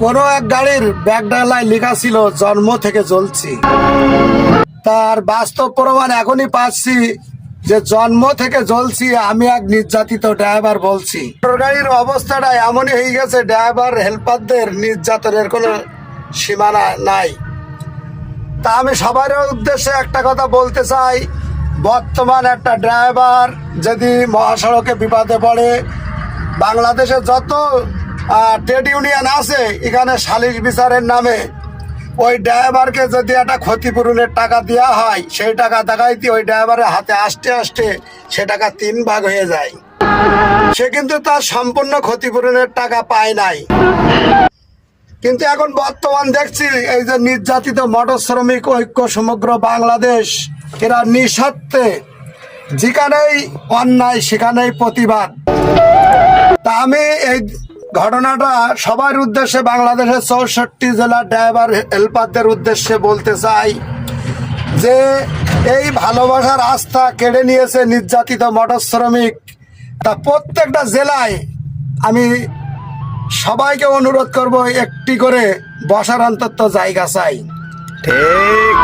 কোনো এক গাড়ির ব্যাগডালায় লেখা ছিল জন্ম থেকে জ্বলছি। তার বাস্তব প্রমাণ এখনই পাচ্ছি যে জন্ম থেকে জ্বলছি আমি এক নির্যাতিত ড্রাইভার বলছি। মোটর গাড়ির অবস্থাটা এমনই হয়ে গেছে, ড্রাইভার হেল্পারদের নির্যাতনের কোনো সীমানা নাই। তা আমি সবার উদ্দেশ্যে একটা কথা বলতে চাই, বর্তমান একটা ড্রাইভার যদি মহাসড়কে বিপদে পড়ে, বাংলাদেশে যত ট্রেড ইউনিয়ন আছে এখানে সালিশ বিচারের নামে ওই ড্রাইভারকে যদি একটা ক্ষতিপূরণের টাকা দেওয়া হয়, সেই টাকা দেখাইতে ওই ড্রাইভারের হাতে আসতে আসতে সে টাকা 3 ভাগ হয়ে যায়। সে কিন্তু তার সম্পূর্ণ ক্ষতিপূরণের টাকা পায় নাই। কিন্তু এখন বর্তমান দেখছি এই যে নির্যাতিত মোটর শ্রমিক ঐক্য সমগ্র বাংলাদেশ, এরা নিঃস্বার্থে যেখানেই অন্যায় সেখানেই প্রতিবাদ। তা আমি এই ঘটনাটা সবার উদ্দেশ্যে, বাংলাদেশের 64 জেলার ড্রাইভার হেল্পারদের উদ্দেশ্যে বলতে চাই যে এই ভালোবাসার আস্থা কেড়ে নিয়েছে নির্যাতিত মোটর শ্রমিক। তা প্রত্যেকটা জেলায় আমি সবাইকে অনুরোধ করব একটি করে বসার অন্তত জায়গা চাই। ঠিক।